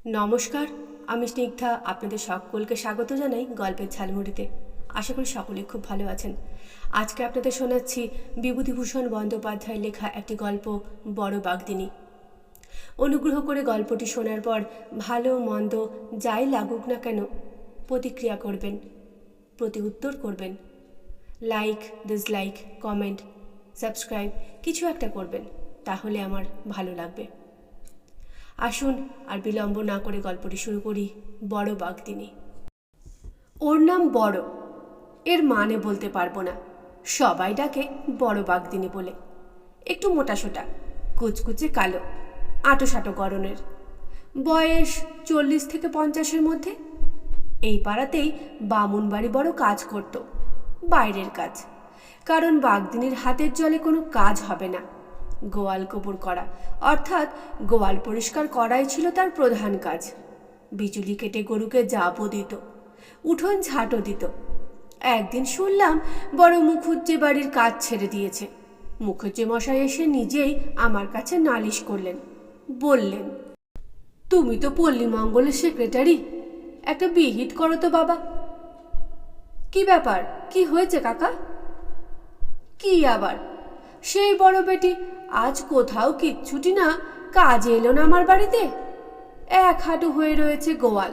নমস্কার, আমি স্নিগ্ধা। আপনাদের সকলকে স্বাগত জানাই গল্পের ঝালমুড়িতে। আশা করি সকলে খুব ভালো আছেন। আজকে আপনাদের শোনাচ্ছি বিভূতিভূষণ বন্দ্যোপাধ্যায়ের লেখা একটি গল্প, বড় বাঘদিনী। অনুগ্রহ করে গল্পটি শোনার পর ভালো মন্দ যাই লাগুক না কেন প্রতিক্রিয়া করবেন, প্রতি উত্তর করবেন। লাইক, ডিসলাইক, কমেন্ট, সাবস্ক্রাইব কিছু একটা করবেন, তাহলে আমার ভালো লাগবে। আসুন আর বিলম্ব না করে গল্পটি শুরু করি। বড় বাঘদিনী। ওর নাম বড়, এর মানে বলতে পারবো না, সবাই ডাকে বড় বাঘদিনী বলে। একটু মোটাসোটা, কুচকুচে কালো, আঁটোসাঁটো গড়নের, বয়স 40 থেকে 50-এর মধ্যে। এই পাড়াতেই বামুন বাড়ি বড় কাজ করত, বাইরের কাজ, কারণ বাঘদিনীর হাতের জলে কোনো কাজ হবে না। গোয়াল গোবর করা, অর্থাৎ গোয়াল পরিষ্কার করাই ছিল তার প্রধান কাজ। বিচুলি কেটে গরুকে জাবও দিত, উঠোন ঝাঁটও দিত। একদিন শুনলাম বড় মুখুজ্জে বাড়ির কাজ ছেড়ে দিয়েছে। মুখুজ্জে মশাই এসে নিজেই আমার কাছে নালিশ করলেন। বললেন, তুমি তো পল্লী মঙ্গলের সেক্রেটারি, একটা বিহিত করো তো বাবা। কি ব্যাপার, কি হয়েছে কাকা? কি আবার, সেই বড় বেটি আজ কোথাও কিচ্ছুটি না কাজে এলো না আমার বাড়িতে। এক হাঁটু হয়ে রয়েছে গোয়াল,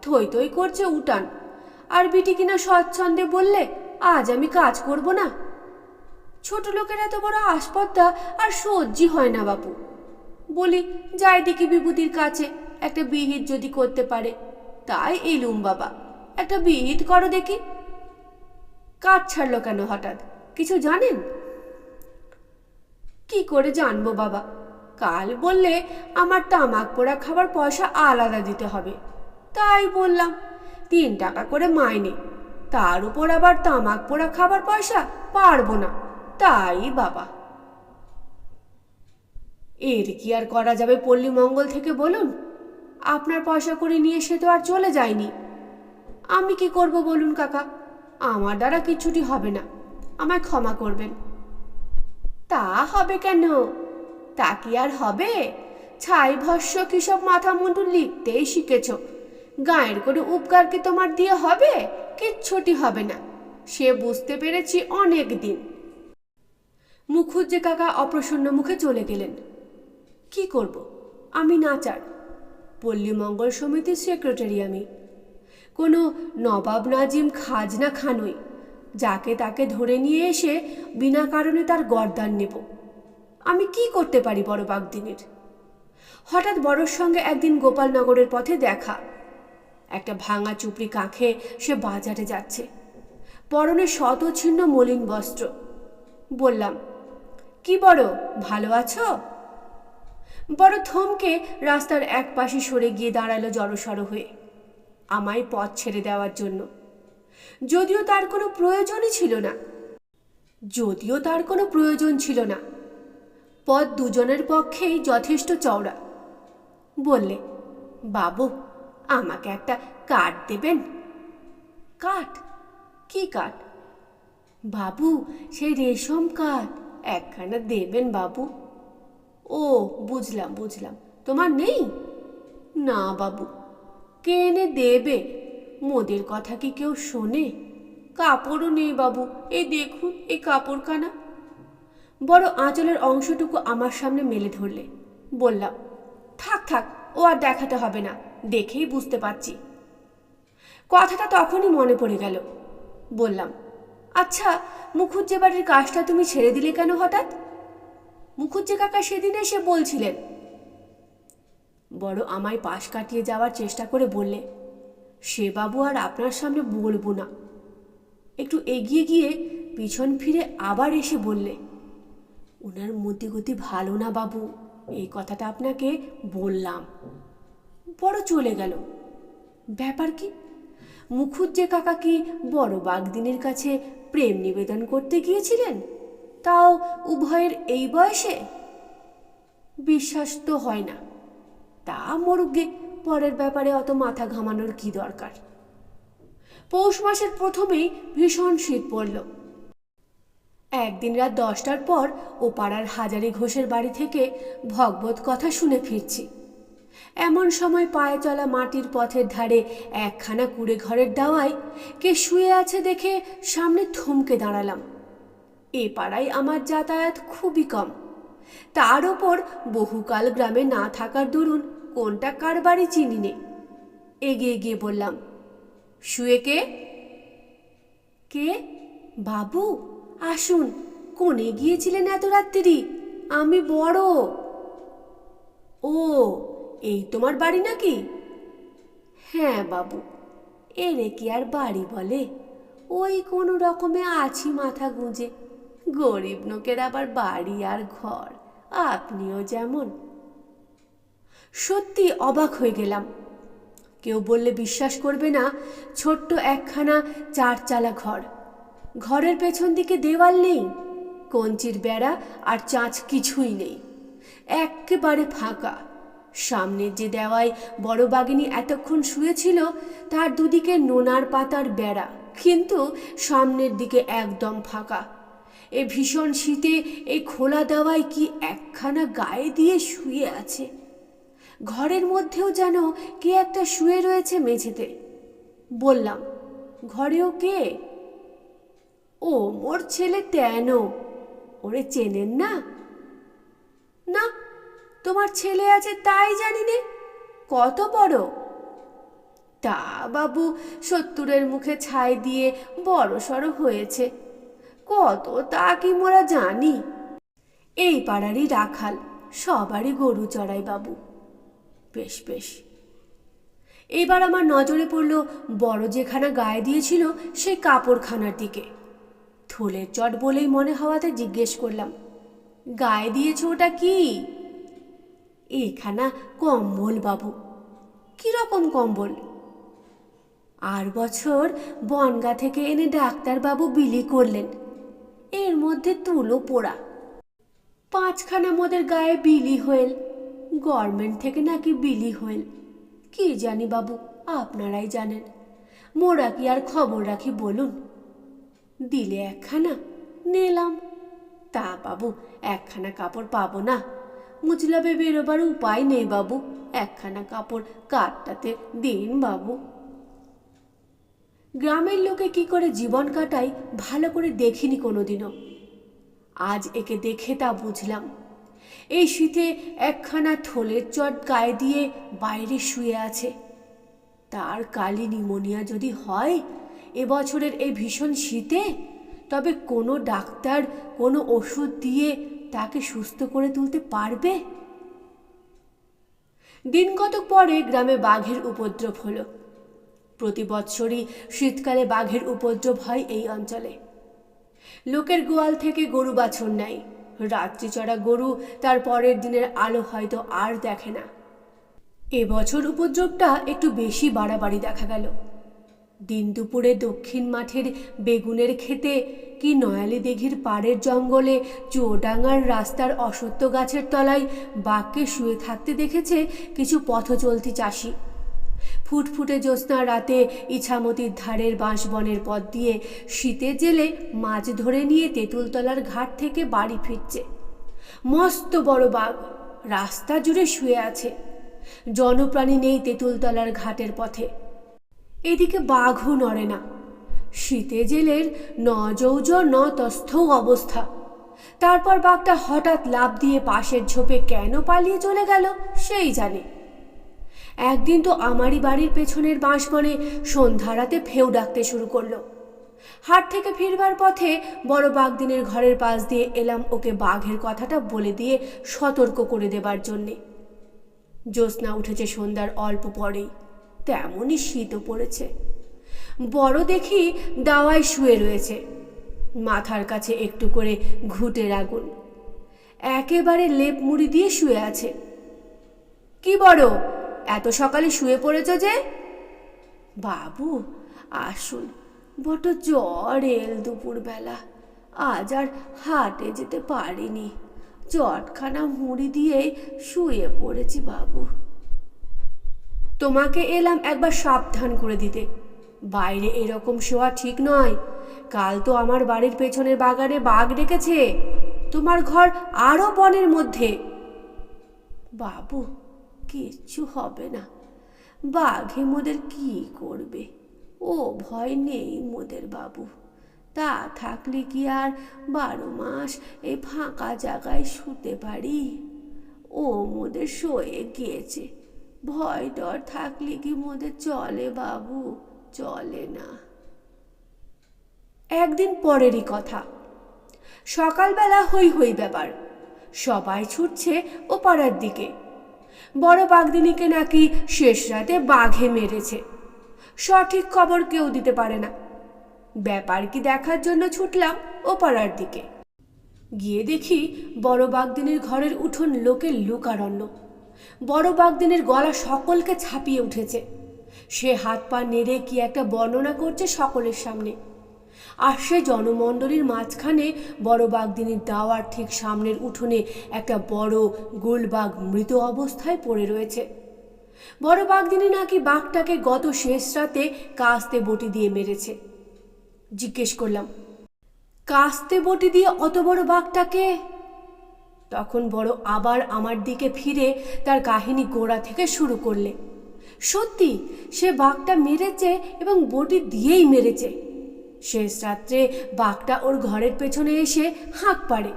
থই থই করছে উঠান, আর বিটি কিনা স্বচ্ছন্দে বললে আজ আমি কাজ করব না। ছোট লোকের এত বড় আসপত্তা আর সহ্যই হয় না বাপু। বলি যাই দেখি বিভূতির কাছে একটা বিহিত যদি করতে পারে, তাই এলুম বাবা, একটা বিহিত করো দেখি। কাজ ছাড়লো কেন হঠাৎ, কিছু জানেন? কি করে জানবো বাবা, কাল বললে আমার তামাক পোড়া খাবার পয়সা আলাদা দিতে হবে, তাই বললাম 3 টাকা করে মাইনে, তার উপর আবার তামাক পোড়া খাবার পয়সা পারবো না, তাই বাবা। এর কি আর করা যাবে পল্লী মঙ্গল থেকে বলুন? আপনার পয়সা করে নিয়ে সে তো আর চলে যায়নি। আমি কি করব বলুন কাকা, আমার দ্বারা কিছুটি হবে না, আমায় ক্ষমা করবেন। তা হবে কেন, তা কি আর হবে? ছাই ভস্য কি সব মাথা মুন্ডু লিখতেই শিখেছ, গায়ের করে উপকার কি তোমার দিয়ে হবে? কিচ্ছুটি হবে না, সে বুঝতে পেরেছি অনেক দিন। মুখুজ্জে কাকা অপ্রসন্ন মুখে চলে গেলেন। কি করব, আমি নাচার, পল্লী মঙ্গল সমিতির সেক্রেটারি আমি, কোনো নবাব নাজিম খাজনা খানই, যাকে তাকে ধরে নিয়ে এসে বিনা কারণে তার গর্দান নেব। আমি কি করতে পারি বড় বাঘদিনীর? হঠাৎ বড়োর সঙ্গে একদিন গোপালনগরের পথে দেখা। একটা ভাঙা চুপড়ি কাঁখে সে বাজারে যাচ্ছে, পরনে শতছিন্ন মলিন বস্ত্র। বললাম, কি বড়, ভালো আছো? বড় থমকে রাস্তার এক পাশে সরে গিয়ে দাঁড়ালো জড়সড় হয়ে, আমায় পথ ছেড়ে দেওয়ার জন্য। যদিও তার কোনো প্রয়োজন ছিল না, পথ দুজনের পক্ষেই যথেষ্ট চওড়া। বললে, বাবু আমাকে একটা কাঠ দেবেন? কাঠ? কি কাঠ? বাবু সেই রেশম কাঠ একখানা দেবেন বাবু। ও বুঝলাম, তোমার নেই? না বাবু, কে এনে দেবে? মোদের কথা কি কেউ শোনে? কাপড়ও নেই বাবু, এই দেখুন এই কাপড়খানা। বড় আঁচলের অংশটুকু আমার সামনে মেলে ধরলে। বললাম, থাক, ও আর দেখাতে হবে না, দেখেই বুঝতে পারছি। কথাটা তখনই মনে পড়ে গেল। বললাম, আচ্ছা মুখুজ্জে বাড়ির কাজটা তুমি ছেড়ে দিলে কেন হঠাৎ? মুখুজ্জে কাকা সেদিন এসে বলছিলেন। বড় আমায় পাশ কাটিয়ে যাওয়ার চেষ্টা করে বললে, সে বাবু আর আপনার সামনে বলবো না। একটু এগিয়ে গিয়ে পিছন ফিরে আবার এসে বললে, ওনার মতি গতি ভালো না বাবু, এই কথাটা আপনাকে বললাম। বড় চলে গেল। ব্যাপার কি? মুখুজ্জে কাকা কি বড় বাঘদিনীর কাছে প্রেম নিবেদন করতে গিয়েছিলেন, তাও উভয়ের এই বয়সে? বিশ্বাস তো হয় না। তা মরুগে, পরের ব্যাপারে অত মাথা ঘামানোর কি দরকার? পৌষ মাসের প্রথমেই ভীষণ শীত পড়ল। একদিন রাত 10টার পর ও পাড়ার হাজারি ঘোষের বাড়ি থেকে ভগবত কথা শুনে ফিরছি। এমন সময় পায়ে চলা মাটির পথের ধারে একখানা কুড়ে ঘরের দাওয়ায় কে শুয়ে আছে দেখে সামনে থমকে দাঁড়ালাম। এ পাড়ায় আমার যাতায়াত খুবই কম, তার ওপর বহুকাল গ্রামে না থাকার দরুন কোনটা কার বাড়ি চিনি নে। এগিয়ে গিয়ে বললাম, শুয়ে কে? কে? বাবু আসুন, কোণে গিয়েছিলেন এত রাত্রি? আমি বড়। ও, এই তোমার বাড়ি নাকি? হ্যাঁ বাবু, এরে কি আর বাড়ি বলে? ওই কোনো রকমে আছি মাথা গুঁজে। গরিব লোকের আবার বাড়ি আর ঘর, আপনিও যেমন। সত্যি অবাক হয়ে গেলাম। কেউ বললে বিশ্বাস করবে না, ছোট্ট একখানা 4 চালা ঘর। ঘরের পেছন দিকে দেওয়াল নেই, কঞ্চির বেড়া আর চাঁচ কিছুই নেই, একেবারে ফাঁকা। সামনের যে দেওয়ায় বড় বাগিনী এতক্ষণ শুয়েছিল তার দুদিকে নোনার পাতার বেড়া, কিন্তু সামনের দিকে একদম ফাঁকা। এ ভীষণ শীতে এই খোলা দেওয়ায় কি একখানা গায়ে দিয়ে শুয়ে আছে। ঘরের মধ্যেও যেন কে একটা শুয়ে রয়েছে মেঝেতে। বললাম, ঘরেও কে? ও মোর ছেলে তেনো। ওরে চেনেন না? না, তোমার ছেলে আছে তাই জানি নে। কত বড়? তা বাবু 70-এর মুখে ছাই দিয়ে বড় সড়ো হয়েছে। কত তা কি মোরা জানি? এই পাড়ারই রাখাল, সবারই গরু চড়াই বাবু। বেশ বেশ। এইবার আমার নজরে পড়ল বড় যেখানা গায়ে দিয়েছিল সেই কাপড়খানার দিকে। থলের চট বলেই মনে হওয়াতে জিজ্ঞেস করলাম, গায়ে দিয়েছ ওটা কি? এখানা কম্বল বাবু। কিরকম কম্বল? আর বছর বনগা থেকে এনে ডাক্তারবাবু বিলি করলেন, এর মধ্যে তুলো পোড়া। 5খানা মোদের গায়ে বিলি হয়েল, গভর্নমেন্ট থেকে নাকি বিলি হয়েল। কি জানি বাবু, আপনারাই জানেন, মোরা কি আর খবর রাখি বলুন? দিলে একখানা, নিলাম। তা বাবু একখানা কাপড় পাবো না? মুচলাবে বেরোবার উপায় নেই বাবু, একখানা কাপড় কাটটাতে দিন বাবু। গ্রামের লোকে কি করে জীবন কাটায় ভালো করে দেখিনি কোনোদিনও। আজ একে দেখে তা বুঝলাম। এই শীতে একখানা থলের চট গায়ে দিয়ে বাইরে শুয়ে আছে। তার কালি নিউমোনিয়া যদি হয় এবছরের এই ভীষণ শীতে, তবে কোনো ডাক্তার কোনো ওষুধ দিয়ে তাকে সুস্থ করে তুলতে পারবে? দিন কতক পরে গ্রামে বাঘের উপদ্রব হলো। প্রতি বৎসরই শীতকালে বাঘের উপদ্রব হয় এই অঞ্চলে। লোকের গোয়াল থেকে গরু বাছুর নেয়, রাত্রি চড়া গরু তার পরের দিনের আলো হয়তো আর দেখে না। এবছর উপদ্রবটা একটু বেশি বাড়াবাড়ি দেখা গেল। দিন দুপুরে দক্ষিণ মাঠের বেগুনের ক্ষেতে কি নয়ালি দিঘির পাড়ের জঙ্গলে চুয়াডাঙ্গার রাস্তার অসত্য গাছের তলায় বাঘকে শুয়ে থাকতে দেখেছে কিছু পথচলতি চাষি। ফুটফুটে জ্যোৎস্না রাতে ইছামতির ধারের বাঁশবনের পথ দিয়ে শীতের জেলে মাছ ধরে নিয়ে তেঁতুলতলার ঘাট থেকে বাড়ি ফিরছে। মস্ত বড় বাঘ রাস্তা জুড়ে শুয়ে আছে, জনপ্রাণী নেই তেঁতুলতলার ঘাটের পথে। এদিকে বাঘও নড়ে না। শীতে জেলের ন যৌজ ন তস্থ অবস্থা। তারপর বাঘটা হঠাৎ লাফ দিয়ে পাশের ঝোপে কেন পালিয়ে চলে গেল সেই জানে। একদিন তো আমারই বাড়ির পেছনের বাঁশবনে সন্ধ্যা রাতে ফেউ ডাকতে শুরু করলো। হাট থেকে ফিরবার পথে বড় বাঘদিনের ঘরের পাশ দিয়ে এলাম ওকে বাঘের কথাটা বলে দিয়ে সতর্ক করে দেবার জন্যে। জ্যোৎস্না উঠেছে সন্ধ্যার অল্প পরেই, তেমনই শীতও পড়েছে। বড় দেখি দাওয়ায় শুয়ে রয়েছে, মাথার কাছে একটু করে ঘুঁটের আগুন, একেবারে লেপ মুড়ি দিয়ে শুয়ে আছে। কি বড়, এত সকালে শুয়ে পড়েছ যে? বাবু আসুন, বড় জ্বর এল দুপুরবেলা, আজ আর হাটে যেতে পারিনি, চটখানা মুড়ি দিয়ে শুয়ে পড়েছি বাবু। তোমাকে এলাম একবার সাবধান করে দিতে, বাইরে এরকম শোয়া ঠিক নয়। কাল তো আমার বাড়ির পেছনের বাগানে বাঘ ডেকেছে, তোমার ঘর আরো বনের মধ্যে। বাবু কিচ্ছু হবে না, বাঘে মোদের কি করবে, ও ভয় নেই মোদের বাবু। তা থাকলে কি আর 12 মাস এই ফাঁকা জায়গায় শুতে পারি? ও মোদের সয়ে গিয়েছে, ভয় ডর থাকলে কি মোদের চলে বাবু? চলে না। একদিন পরেরই কথা, সকালবেলা হই হই ব্যাপার, সবাই ছুটছে ও পাড়ার দিকে। বড় বাঘদিনীকে নাকি শেষ রাতে বাঘে মেরেছে, সঠিক খবর কেউ দিতে পারে না। ব্যাপার কি দেখার জন্য ছুটলাম ও পাড়ার দিকে। গিয়ে দেখি বড় বাঘদিনীর ঘরের উঠোন লোকের লোকারণ্য। বড় বাঘদিনীর গলা সকলকে ছাপিয়ে উঠেছে। সে হাত পা নেড়ে কি একটা বর্ণনা করছে সকলের সামনে। আর সে জনমণ্ডলীর মাঝখানে বড় বাঘদিনীর দাওয়ার ঠিক সামনের উঠোনে একটা বড় গোলবাঘ মৃত অবস্থায় পড়ে রয়েছে। বড় বাঘদিনী নাকি বাঘটাকে গত শেষ রাতে কাস্তে বটি দিয়ে মেরেছে। জিজ্ঞেস করলাম, কাস্তে বটি দিয়ে অত বড় বাঘটাকে? তখন বড় আবার আমার দিকে ফিরে তার কাহিনী গোড়া থেকে শুরু করলে। সত্যি সে বাঘটা মেরেছে এবং বটি দিয়েই মেরেছে। শেষ রাত্রে বাঘটা ওর ঘরের পেছনে এসে হাঁক পাড়ে।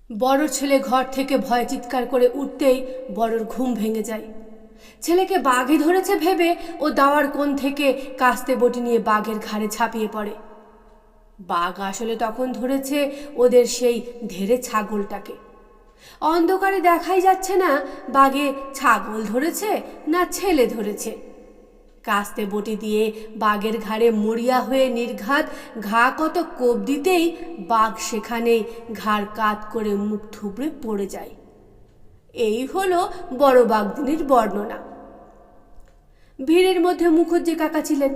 বড় ছেলে ঘর থেকে ভয় চিৎকার করে উঠতেই বড়র ঘুম ভেঙে যায়। ছেলেকে বাঘে ধরেছে ভেবে ও দাওয়ার কোণ থেকে কাস্তে বটি নিয়ে বাঘের ঘাড়ে ঝাঁপিয়ে পড়ে। বাঘ আসলে তখন ধরেছে ওদের সেই ধেড়ে ছাগলটাকে। অন্ধকারে দেখাই যাচ্ছে না বাঘে ছাগল ধরেছে না ছেলে ধরেছে। কাস্তে বটি দিয়ে বাঘের ঘাড়ে মরিয়া হয়ে নির্ঘাত ঘা কত কোপ দিতেই বাঘ সেখানেই ঘাড় কাত করে মুখ থুবড়ে পড়ে যায়। এই হলো বড় বাঘদিনীর বর্ণনা। ভিড়ের মধ্যে মুখুজ্জে কাকা ছিলেন।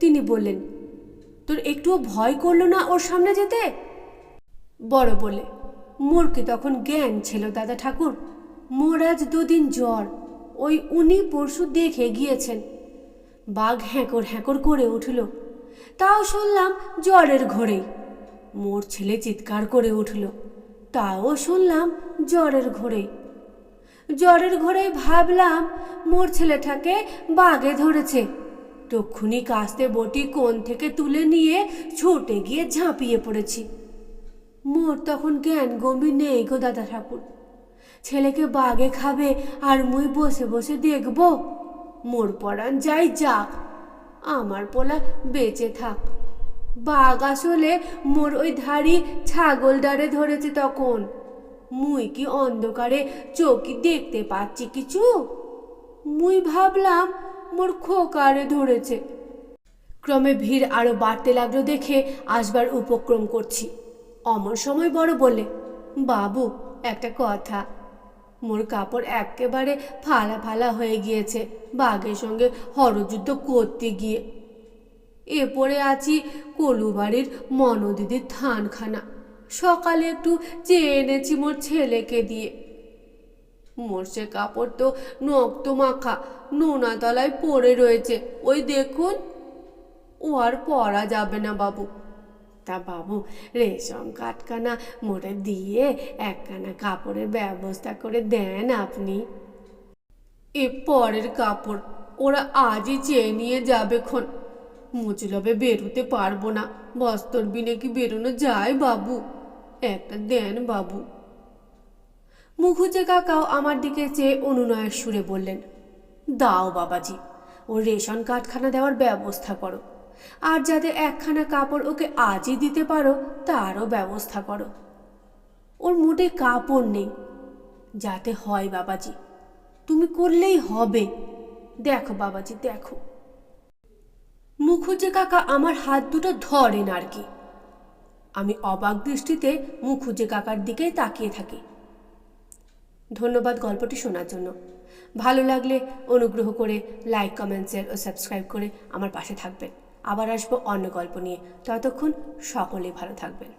তিনি বললেন, তোর একটুও ভয় করলো না ওর সামনে যেতে? বড় বলে, মোর কি তখন জ্ঞান ছিল দাদা ঠাকুর? মোর আজ 2 দিন জ্বর, ওই উনি পরশু দেখে গিয়েছেন। বাঘ হ্যাঁকর হ্যাঁকর করে উঠল, তাও শুনলাম জ্বরের ঘোরেই। মোর ছেলে চিৎকার করে উঠল, তাও শুনলাম জ্বরের ঘোরেই। জ্বরের ঘোরেই ভাবলাম মোর ছেলেটাকে বাঘে ধরেছে। তক্ষুনি কাস্তে বটি কোণ থেকে তুলে নিয়ে ছুটে গিয়ে ঝাঁপিয়ে পড়েছি। মোর তখন জ্ঞান গম্ভীর নেই গো দাদা ঠাকুর। ছেলেকে বাঘে খাবে আর মুই বসে বসে দেখব? মোর পরাণ যাই যাক, আমার পোলা বেঁচে থাক। বাঘ আসলে মোর ওই ধাড়ি ছাগল ডারে ধরেছে তখন। মুই কি অন্ধকারে চোখই দেখতে পাচ্ছি কিছু? মুই ভাবলাম মোর খোকারে ধরেছে। ক্রমে ভিড় আরো বাড়তে লাগলো দেখে আসবার উপক্রম করছি। অমন সময় বড় বলে, বাবু একটা কথা। মোর কাপড় একেবারে ফালা ফালা হয়ে গিয়েছে বাঘের সঙ্গে হরযুদ্ধ করতে গিয়ে। এ পরে আছি কলুবাড়ির মনদিদির থানখানা। সকালে একটু চেয়ে এনেছি মোর ছেলেকে দিয়ে। মোর সে কাপড় তো নক্ত মাখা নোনা তলায় পড়ে রয়েছে, ওই দেখুন। ও আর পরা যাবে না বাবু। তা বাবু রেশম কাটখানা মোড়ে দিয়ে একখানা কাপড়ের ব্যবস্থা করে দেন আপনি। এ পরের কাপড় ওরা আজই চেয়ে নিয়ে যাবে খন। মুচলবে বেরোতে পারবো না, বস্তর বিনে কি বেরোনো যায় বাবু? একটা দেন বাবু। মুখুজ্জে কাকাও আমার দিকে চেয়ে অনুনয়ের সুরে বললেন, দাও বাবাজি, ও রেশন কার্ডখানা দেওয়ার ব্যবস্থা করো। আর যাতে একখানা কাপড় ওকে আজই দিতে পারো তারও ব্যবস্থা করো। ওর মোটে কাপড় নেই, যাতে হয় বাবাজি, তুমি করলেই হবে। দেখো বাবাজি দেখো। মুখুজ্জে কাকা আমার হাত দুটো ধরেন আর কি। আমি অবাক দৃষ্টিতে মুখুজ্জে কাকার দিকেই তাকিয়ে থাকি। ধন্যবাদ গল্পটি শোনার জন্য। ভালো লাগলে অনুগ্রহ করে লাইক, কমেন্ট, শেয়ার ও সাবস্ক্রাইব করে আমার পাশে থাকবেন। আবার আসবো অন্য গল্প নিয়ে। ততক্ষণ সকলেই ভালো থাকবেন।